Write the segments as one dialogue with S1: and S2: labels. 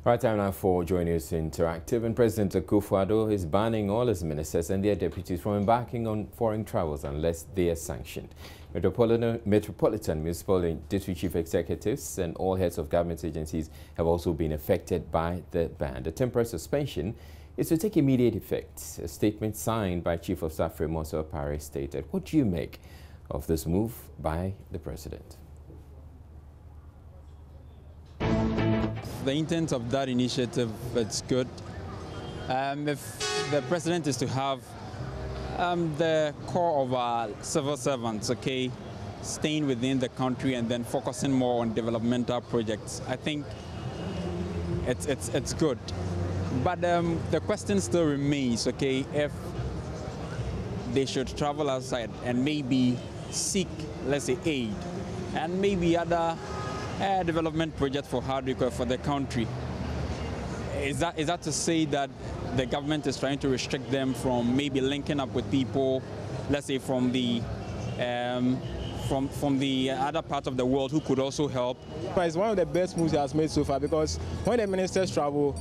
S1: Right, time now for Joining Us Interactive. And President Akufo-Addo is banning all his ministers and their deputies from embarking on foreign travels unless they are sanctioned. Metropolitan Municipal and District Chief Executives and all heads of government agencies have also been affected by the ban. The temporary suspension is to take immediate effect. A statement signed by Chief of Staff Raymond Opare stated. What do you make of this move by the President?
S2: The intent of that initiative, it's good. If the president is to have the core of our civil servants, okay, staying within the country and then focusing more on developmental projects, I think it's good. But the question still remains, okay, if they should travel outside and maybe seek, let's say, aid and maybe other development project for for the country. Is that to say that the government is trying to restrict them from maybe linking up with people, let's say from the other part of the world who could also help?
S3: It's one of the best moves he has made so far, because when the ministers travel,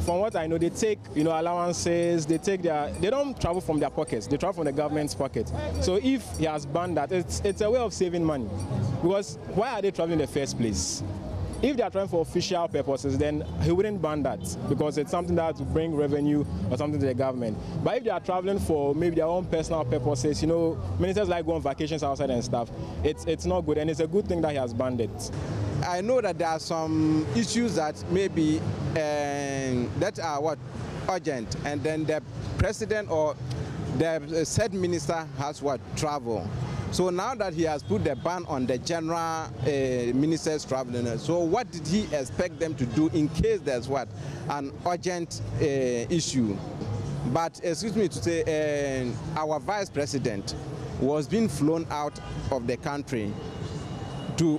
S3: from what I know, they take allowances, they don't travel from their pockets, they travel from the government's pocket. So if he has banned that, it's a way of saving money. Because why are they traveling in the first place? If they are traveling for official purposes, then he wouldn't ban that, because it's something that will bring revenue or something to the government. But if they are traveling for maybe their own personal purposes, ministers like go on vacations outside and stuff, it's not good, and it's a good thing that he has banned it.
S4: I know that there are some issues that maybe that are urgent, and then the president or the said minister has travel. So now that he has put the ban on the general ministers traveling, so what did he expect them to do in case there's an urgent issue? But excuse me to say, our vice president was being flown out of the country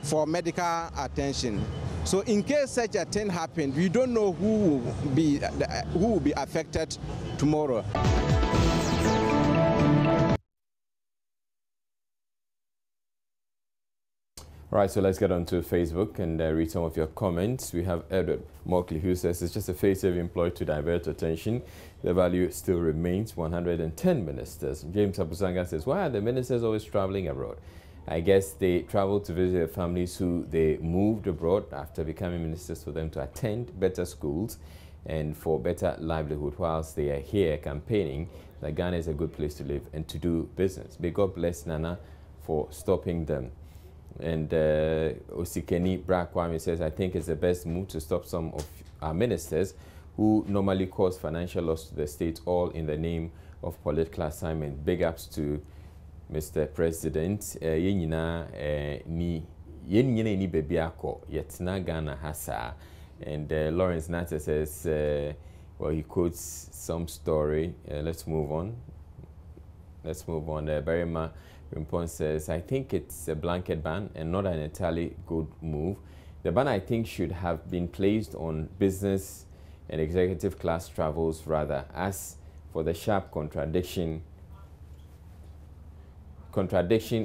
S4: for medical attention. So in case such a thing happened, we don't know who will be affected tomorrow.
S1: All right, so let's get on to Facebook and read some of your comments. We have Edward Mockley, who says it's just a face they've employed to divert attention. The value still remains 110 ministers. James Abusanga says, why are the ministers always traveling abroad? I guess they travel to visit their families who they moved abroad after becoming ministers, for them to attend better schools and for better livelihood whilst they are here campaigning that Ghana is a good place to live and to do business. May God bless Nana for stopping them. And Osikeni Brakwame says, I think it's the best move to stop some of our ministers who normally cause financial loss to the state, all in the name of political assignment. Big ups to Mr. President. Yenina ni bebiako yetna Ghana hasa. And Lawrence Nata says, well, he quotes some story. Let's move on. Barima Rimpon says, I think it's a blanket ban and not an entirely good move. The ban, I think, should have been placed on business and executive class travels rather. As for the sharp contradiction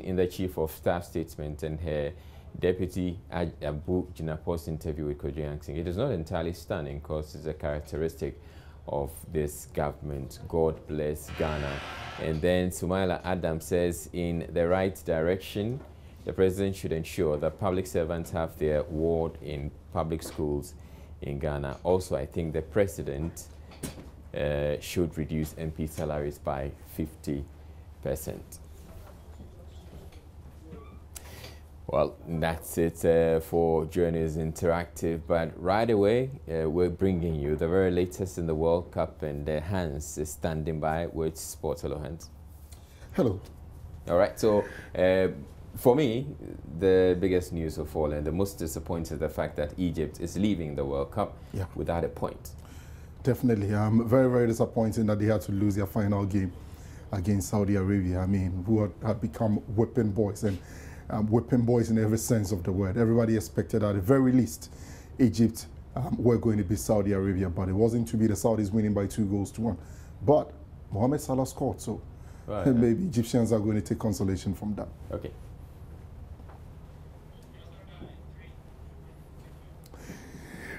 S1: in the Chief of Staff statement and her Deputy Abu Jinapo's interview with Kojo Yangsing, it is not entirely stunning because it's a characteristic of this government. God bless Ghana. And then Sumaila Adam says, in the right direction, the president should ensure that public servants have their ward in public schools in Ghana. Also, I think the president should reduce MP salaries by 50%. Well, that's it for Joining Us Interactive. But right away, we're bringing you the very latest in the World Cup, and Hans is standing by with sports. Hello, Hans.
S5: Hello.
S1: All right. So, for me, the biggest news of all and the most disappointing is the fact that Egypt is leaving the World Cup without a point.
S5: Definitely. I'm very, very disappointed that they had to lose their final game against Saudi Arabia. I mean, who had become whipping boys, and whipping boys in every sense of the word. Everybody expected at the very least Egypt were going to beat Saudi Arabia, but it wasn't to be the Saudis winning by 2-1. But Mohamed Salah scored, so maybe Egyptians are going to take consolation from that.
S1: Okay.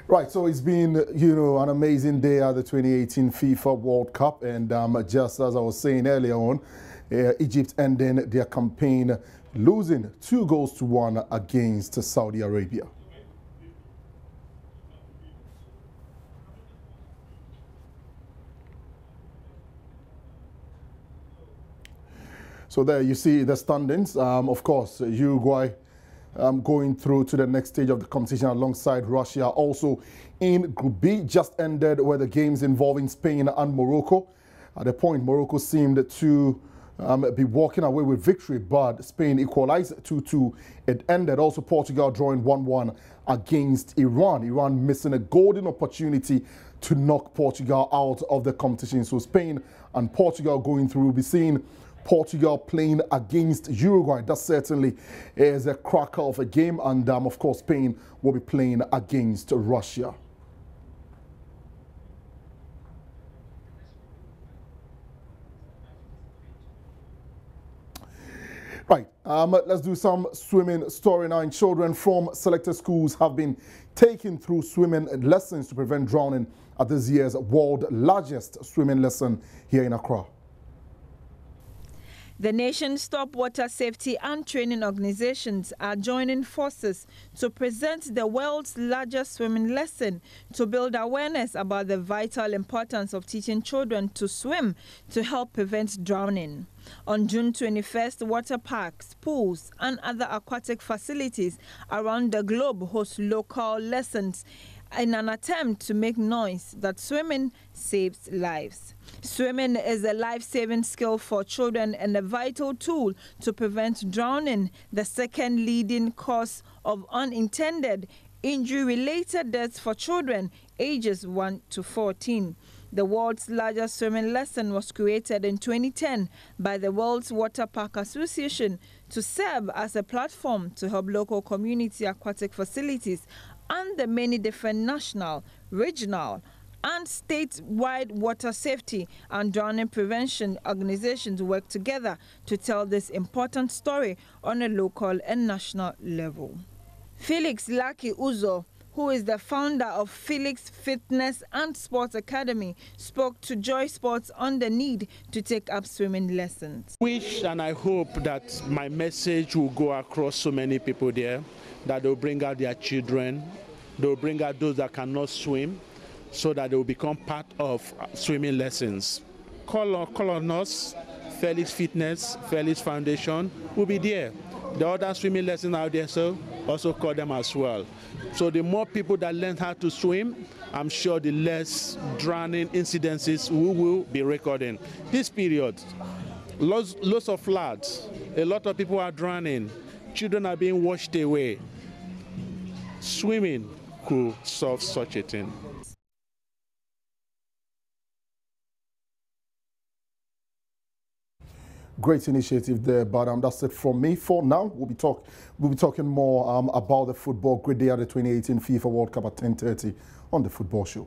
S5: Right, so it's been, an amazing day at the 2018 FIFA World Cup, and just as I was saying earlier on, Egypt ending their campaign losing 2-1 against Saudi Arabia. So there you see the standings. Of course, Uruguay going through to the next stage of the competition alongside Russia. Also in Group B, just ended, where the games involving Spain and Morocco. At the point, Morocco seemed to be walking away with victory, but Spain equalized 2-2. It ended also Portugal drawing 1-1 against Iran. Iran missing a golden opportunity to knock Portugal out of the competition. So Spain and Portugal going through. We'll be seeing Portugal playing against Uruguay. That certainly is a cracker of a game. And of course, Spain will be playing against Russia. Right, let's do some swimming story now. Children from selected schools have been taken through swimming lessons to prevent drowning at this year's world largest swimming lesson here in Accra.
S6: The nation's top water safety and training organizations are joining forces to present the world's largest swimming lesson to build awareness about the vital importance of teaching children to swim to help prevent drowning. On June 21st, water parks, pools, and other aquatic facilities around the globe host local lessons in an attempt to make noise that swimming saves lives. Swimming is a life-saving skill for children and a vital tool to prevent drowning, the second leading cause of unintended injury-related deaths for children ages 1 to 14. The world's largest swimming lesson was created in 2010 by the World's Water Park Association to serve as a platform to help local community aquatic facilities and the many different national, regional, and statewide water safety and drowning prevention organizations work together to tell this important story on a local and national level. Felix Lucky Uzo, who is the founder of Felix Fitness and Sports Academy, spoke to Joy Sports on the need to take up swimming lessons.
S7: Wish and I hope that my message will go across so many people there, that they'll bring out their children, they'll bring out those that cannot swim, so that they will become part of swimming lessons. Call on us, Felix Fitness, Felix Foundation will be there. The other swimming lessons out there, so also call them as well. So the more people that learn how to swim, I'm sure the less drowning incidences we will be recording. This period, lots of floods, a lot of people are drowning, children are being washed away. Swimming could solve such a thing.
S5: Great initiative there, but that's it from me for now. We'll be talking more about the football. Great day at the 2018 FIFA World Cup at 10:30 on the Football Show.